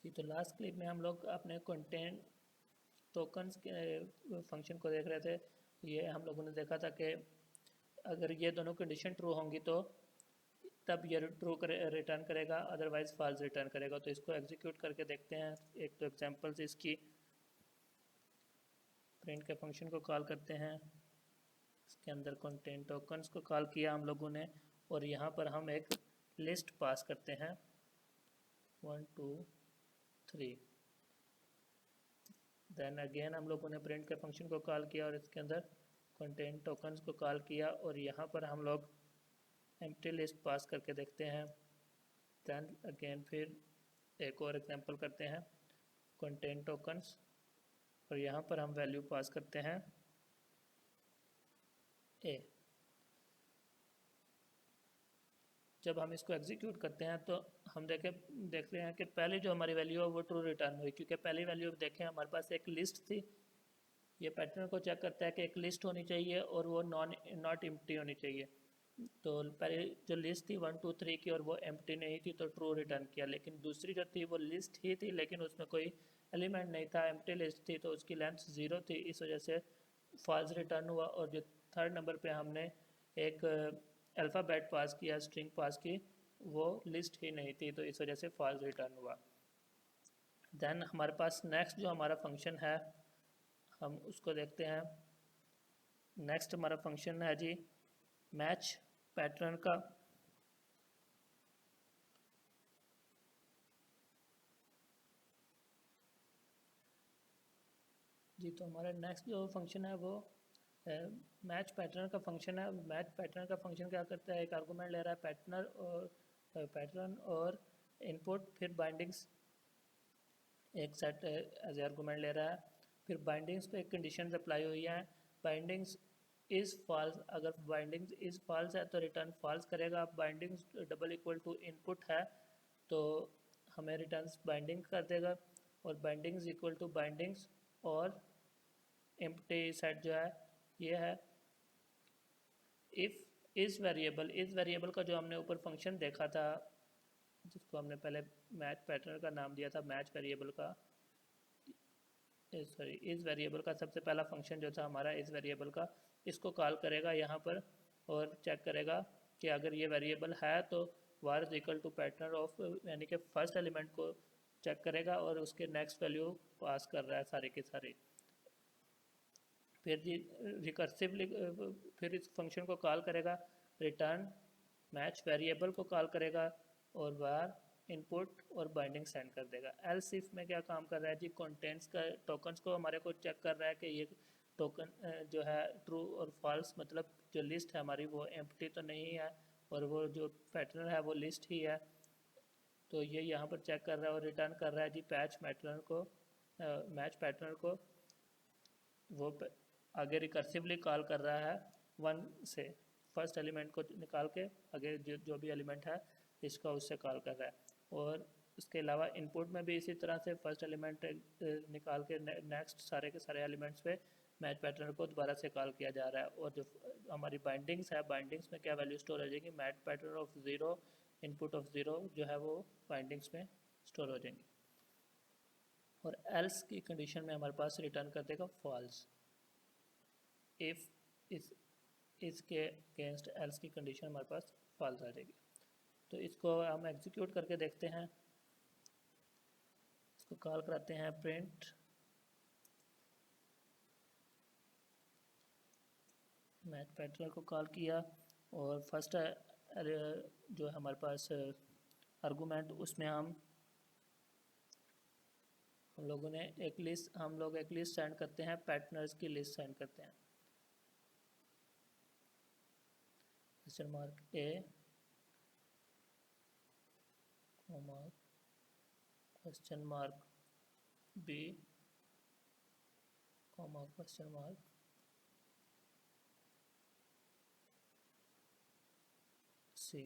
जी, तो last clip में हम लोग अपने कंटेंट टोकन्स के फंक्शन को देख रहे थे। ये हम लोगों ने देखा था कि अगर ये दोनों कंडीशन ट्रू होंगी तो तब ये ट्रू रिटर्न करेगा, अदरवाइज फॉल्स रिटर्न करेगा। तो इसको एग्जीक्यूट करके देखते हैं। एक तो एग्जांपल्स इसकी प्रिंट के फंक्शन को कॉल करते हैं, इसके अंदर कंटेंट टोकन्स को कॉल किया हम लोगों ने, और यहाँ पर हम एक लिस्ट पास करते हैं 1 2 3। देन अगेन हम लोगों ने प्रिंट के फंक्शन को कॉल किया और इसके अंदर कंटेंट टोकन्स को कॉल किया, और यहाँ पर हम लोग एम्प्टी लिस्ट पास करके देखते हैं। देन अगेन फिर एक और एग्जांपल करते हैं कंटेंट टोकन्स, और यहाँ पर हम वैल्यू पास करते हैं ए। जब हम इसको एग्जीक्यूट करते हैं तो हम देखते हैं कि पहले जो हमारी वैल्यू है वो ट्रू रिटर्न हुई, क्योंकि पहली वैल्यू देखें हमारे पास एक लिस्ट थी। ये पैटर्न को चेक करता है कि एक लिस्ट होनी चाहिए और वो नॉट एम्प्टी होनी चाहिए। तो पहले जो लिस्ट थी 1 2 3 की और वो एम्प्टी नहीं थी तो ट्रू रिटर्न किया, लेकिन दूसरी जो थी वो लिस्ट ही थी लेकिन उसमें कोई एलिमेंट नहीं था, एम्प्टी लिस्ट थी, तो उसकी लेंथ 0 थी, इस वजह से फॉल्स रिटर्न हुआ। और जो थर्ड नंबर पे हमने एक अल्फ़ाबेट पास किया, स्ट्रिंग पास की, वो लिस्ट ही नहीं थी, तो इस वजह से फॉल्स रिटर्न हुआ। देन हमारे पास नेक्स्ट जो हमारा फंक्शन है हम उसको देखते हैं। नेक्स्ट हमारा फंक्शन है जी मैच पैटर्न का। जी, तो हमारा नेक्स्ट जो फंक्शन है वो मैच पैटर्न का फंक्शन है। मैच पैटर्न का फंक्शन क्या करता है, एक आर्गूमेंट ले रहा है पैटर्न और इनपुट, फिर बाइंडिंग्स एक सेट एज आर्गूमेंट ले रहा है, फिर बाइंडिंग्स पे एक कंडीशन अप्लाई हुई है, बाइंडिंग्स इज़ फॉल्स। अगर बाइंडिंग्स इज़ फॉल्स है तो रिटर्न फॉल्स करेगा। Bindings double equal to input है तो हमें रिटर्न बाइंडिंग कर देगा, और बाइंडिंग्स इक्वल टू बाइंडिंग्स और एम्प्टी सेट जो है ये है। इफ़ इस वेरिएबल का जो हमने ऊपर फंक्शन देखा था, जिसको हमने पहले मैच पैटर्न का नाम दिया था, मैच वेरिएबल का इस वेरिएबल का सबसे पहला फंक्शन जो था हमारा इस वेरिएबल का, इसको कॉल करेगा यहाँ पर और चेक करेगा कि अगर ये वेरिएबल है तो var is equal to pattern of, यानी कि फर्स्ट एलिमेंट को चेक करेगा और उसके नेक्स्ट वैल्यू पास कर रहा है सारे के सारे। फिर रिकर्सिवली फिर इस फंक्शन को कॉल करेगा, रिटर्न मैच वेरिएबल को कॉल करेगा और var इनपुट और बाइंडिंग सेंड कर देगा। एल्स इफ में क्या काम कर रहा है जी, कंटेंट्स का टोकन्स को हमारे को चेक कर रहा है कि ये टोकन जो है ट्रू और फॉल्स, मतलब जो लिस्ट है हमारी वो एम्प्टी तो नहीं है और वो जो पैटर्न है वो लिस्ट ही है, तो ये यहाँ पर चेक कर रहा है और रिटर्न कर रहा है जी मैच पैटर्न को वो आगे रिकर्सिवली कॉल कर रहा है 1 से, फर्स्ट एलिमेंट को निकाल के आगे जो भी एलिमेंट है इसका उससे कॉल कर रहा है। और उसके अलावा इनपुट में भी इसी तरह से फर्स्ट एलिमेंट निकाल के नेक्स्ट सारे के सारे एलिमेंट्स पे मैच पैटर्न को दोबारा से कॉल किया जा रहा है। और जो हमारी बाइंडिंग्स है, बाइंडिंग्स में क्या वैल्यू स्टोर हो जाएगी, match pattern of 0 input of 0 जो है वो बाइंडिंग्स में स्टोर हो जाएंगी। और एल्स की कंडीशन में हमारे पास रिटर्न कर देगा फॉल्स। इफ़ इसके अगेंस्ट एल्स की कंडीशन हमारे पास फॉल्स आ जाएगी। तो इसको हम एग्जीक्यूट करके देखते हैं। इसको कॉल कराते हैं प्रिंट मैच पैटर्न को कॉल किया और फर्स्ट जो है हमारे पास आर्गूमेंट, उसमें हम लोग एक लिस्ट सेंड करते हैं, पैटर्नर्स की लिस्ट सेंड करते हैं। Question mark A question mark B question mark C.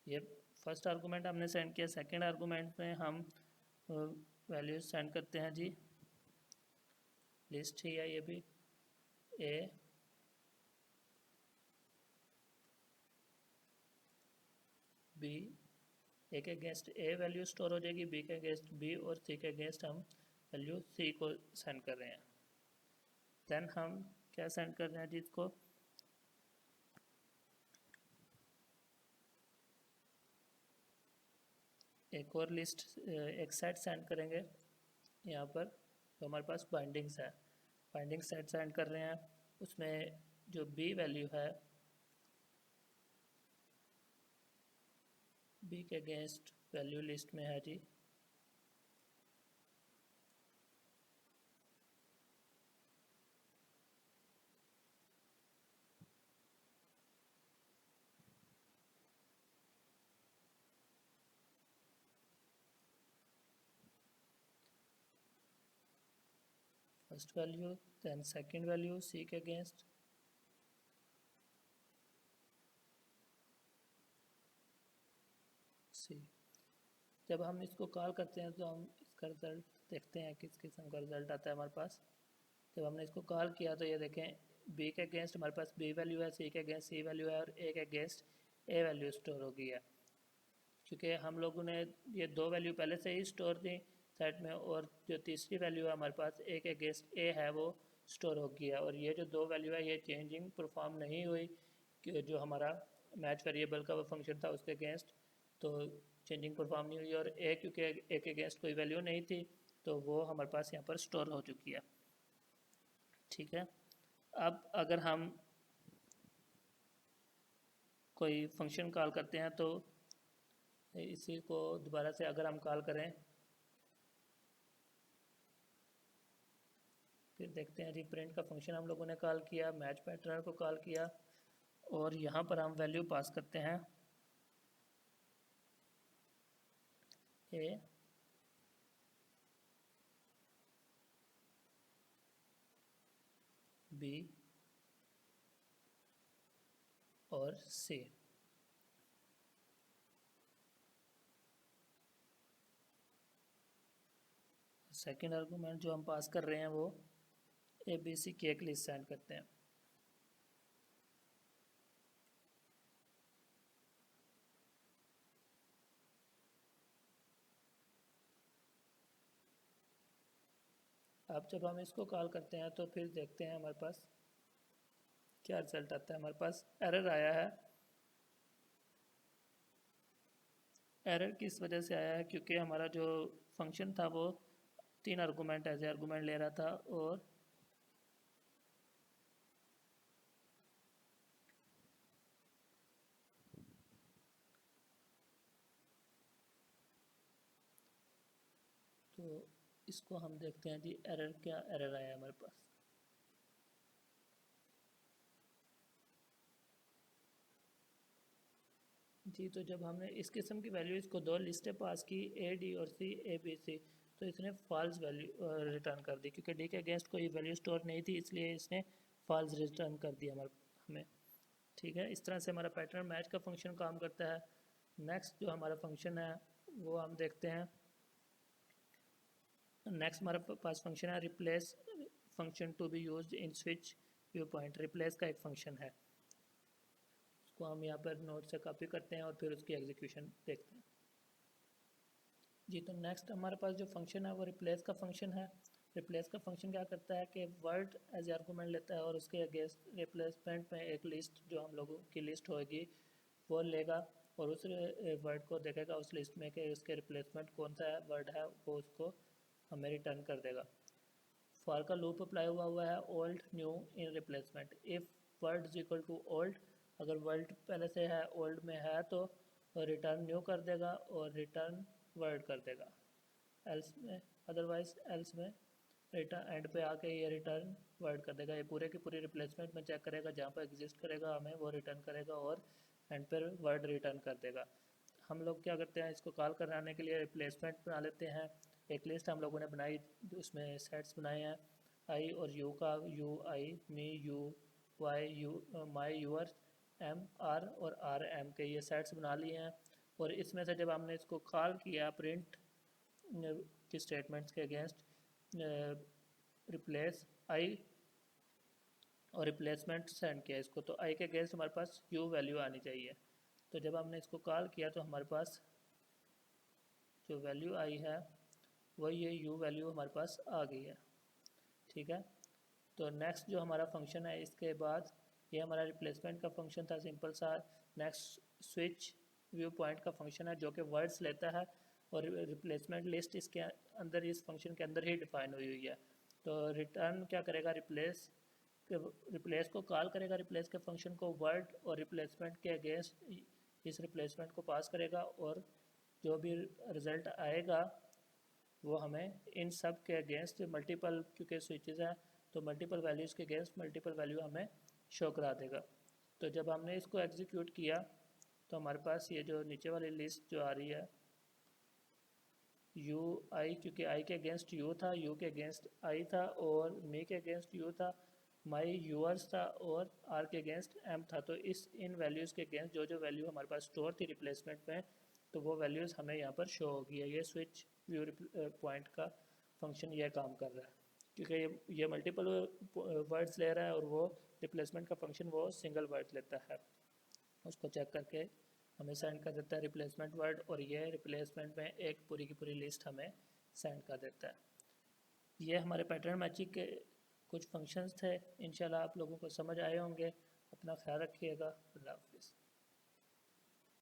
ये फर्स्ट आर्गूमेंट हमने सेंड किया। सेकंड आर्गूमेंट में हम वैल्यूज सेंड करते हैं जी, लिस्ट ही है ये भी, ए बी ए के अगेंस्ट ए वैल्यू स्टोर हो जाएगी, बी के अगेंस्ट बी, और सी के अगेंस्ट हम वैल्यू सी को सेंड कर रहे हैं। देन हम क्या सेंड कर रहे हैं जी इसको, एक और लिस्ट, एक सेट सेंड करेंगे यहाँ पर, तो हमारे पास बाइंडिंग्स है, बाइंडिंग सेट सेंड कर रहे हैं। उसमें जो बी वैल्यू है, बी के अगेंस्ट वैल्यू लिस्ट में है जी first value, then second value C के अगेंस्ट, सी। जब हम इसको कॉल करते हैं तो हम इसका रिजल्ट देखते हैं किस किस्म का रिजल्ट आता है हमारे पास। जब हमने इसको कॉल किया तो ये देखें, बी के अगेंस्ट हमारे पास बी वैल्यू है, सी के अगेंस्ट सी वैल्यू है, और ए के अगेंस्ट ए वैल्यू स्टोर हो गई है। क्योंकि हम लोगों ने ये दो वैल्यू पहले से ही स्टोर थी सेट में, और जो तीसरी वैल्यू है हमारे पास ए के अगेंस्ट ए है वो स्टोर हो गई है। और ये जो दो वैल्यू है ये चेंजिंग परफॉर्म नहीं हुई, कि जो हमारा मैच वेरिएबल का वो फंक्शन था उसके अगेंस्ट, तो चेंजिंग परफॉर्म नहीं हुई। और ए क्योंकि ए के अगेंस्ट कोई वैल्यू नहीं थी तो वो हमारे पास यहाँ पर स्टोर हो चुकी है। ठीक है, अब अगर हम कोई फंक्शन कॉल करते हैं तो इसी को दोबारा से अगर हम कॉल करें, फिर देखते हैं जी, प्रिंट का फंक्शन हम लोगों ने कॉल किया, मैच पैटर्न को कॉल किया, और यहाँ पर हम वैल्यू पास करते हैं ए, बी और सी। सेकेंड आर्गूमेंट जो हम पास कर रहे हैं वो ए बी सी की एक लिस्ट सेंड करते हैं। अब जब हम इसको कॉल करते हैं तो फिर देखते हैं हमारे पास क्या रिजल्ट आता है। हमारे पास एरर आया है। एरर किस वजह से आया है, क्योंकि हमारा जो फंक्शन था वो 3 आर्गूमेंट एज ए आर्गूमेंट ले रहा था, और तो इसको हम देखते हैं जी, एरर क्या एरर आया हमारे पास। जी, तो जब हमने इस किस्म की वैल्यू इसको दो लिस्टें पास की, ए डी और सी, ए बी सी, तो इसने फॉल्स वैल्यू रिटर्न कर दी, क्योंकि डी के अगेंस्ट कोई वैल्यू स्टोर नहीं थी, इसलिए इसने फॉल्स रिटर्न कर दिया हमें। ठीक है, इस तरह से हमारा पैटर्न मैच का फंक्शन काम करता है। नेक्स्ट जो हमारा फंक्शन है वो हम देखते हैं। नेक्स्ट हमारे पास फंक्शन है replace function to be used in switch view point. Replace का एक फंक्शन है, उसको हम यहाँ पर नोट से कॉपी करते हैं और फिर उसकी एग्जीक्यूशन देखते हैं। जी, तो नेक्स्ट हमारे पास जो फंक्शन है वो रिप्लेस का फंक्शन है। रिप्लेस का फंक्शन क्या करता है कि वर्ड एज आर्गूमेंट लेता है और उसके अगेंस्ट रिप्लेसमेंट में एक लिस्ट, जो हम लोगों की लिस्ट होगी वो लेगा, और उस वर्ड को देखेगा उस लिस्ट में कि उसके रिप्लेसमेंट कौन सा वर्ड है, वो उसको हमें रिटर्न कर देगा। फॉर का लूप अप्लाई हुआ है old new in replacement. If word is equal to old, अगर वर्ड पहले से है ओल्ड में है तो रिटर्न न्यू कर देगा और रिटर्न वर्ड कर देगा। एल्स में, अदरवाइज एल्स में रिटर्न एंड पे आके ये रिटर्न वर्ड कर देगा। ये पूरे की पूरी रिप्लेसमेंट में चेक करेगा, जहाँ पर एग्जिस्ट करेगा हमें वो रिटर्न करेगा, और एंड पर वर्ड रिटर्न कर देगा। हम लोग क्या करते हैं, इसको कॉल कराने के लिए रिप्लेसमेंट बना लेते हैं। एक लिस्ट हम लोगों ने बनाई, उसमें सेट्स बनाए हैं आई और यू का, you I, me you, why you, my your, M R और आर एम के, ये सेट्स बना लिए हैं। और इसमें से जब हमने इसको कॉल किया प्रिंट की स्टेटमेंट्स के अगेंस्ट रिप्लेस आई और रिप्लेसमेंट सेंड किया इसको, तो आई के अगेंस्ट हमारे पास यू वैल्यू आनी चाहिए। तो जब हमने इसको कॉल किया तो हमारे पास जो वैल्यू आई है वो ये u वैल्यू हमारे पास आ गई है। ठीक है, तो नेक्स्ट जो हमारा फंक्शन है इसके बाद ये हमारा रिप्लेसमेंट का फंक्शन था सिंपल सा। नेक्स्ट स्विच व्यू पॉइंट का फंक्शन है जो कि वर्ड्स लेता है और रिप्लेसमेंट लिस्ट इसके अंदर इस फंक्शन के अंदर ही डिफाइन हुई हुई है। तो रिटर्न क्या करेगा, रिप्लेस को कॉल करेगा, रिप्लेस के फंक्शन को वर्ड और रिप्लेसमेंट के अगेंस्ट इस रिप्लेसमेंट को पास करेगा और जो भी रिज़ल्ट आएगा वो हमें इन सब के अगेंस्ट मल्टीपल, क्योंकि स्विचेस हैं तो मल्टीपल वैल्यूज़ के अगेंस्ट मल्टीपल वैल्यू हमें शो करा देगा। तो जब हमने इसको एग्जीक्यूट किया तो हमारे पास ये जो नीचे वाली लिस्ट जो आ रही है यू आई, क्योंकि आई के अगेंस्ट यू था, यू के अगेंस्ट आई था और मी के अगेंस्ट यू था, माई यूअर्स था और आर के अगेंस्ट एम था। तो इन वैल्यूज़ के अगेंस्ट जो जो वैल्यू हमारे पास स्टोर थी रिप्लेसमेंट में तो वो वैल्यूज़ हमें यहाँ पर शो होगी है। ये स्विच व्यू पॉइंट का फंक्शन ये काम कर रहा है क्योंकि ये मल्टीपल वर्ड्स ले रहा है और वो रिप्लेसमेंट का फंक्शन वो सिंगल वर्ड लेता है, उसको चेक करके हमें सेंड कर देता है रिप्लेसमेंट वर्ड और ये रिप्लेसमेंट में एक पूरी की पूरी लिस्ट हमें सेंड कर देता है। ये हमारे पैटर्न मैचिंग के कुछ फंक्शंस थे। इंशाल्लाह आप लोगों को समझ आए होंगे। अपना ख्याल रखिएगा। अल्लाह हाफिज़।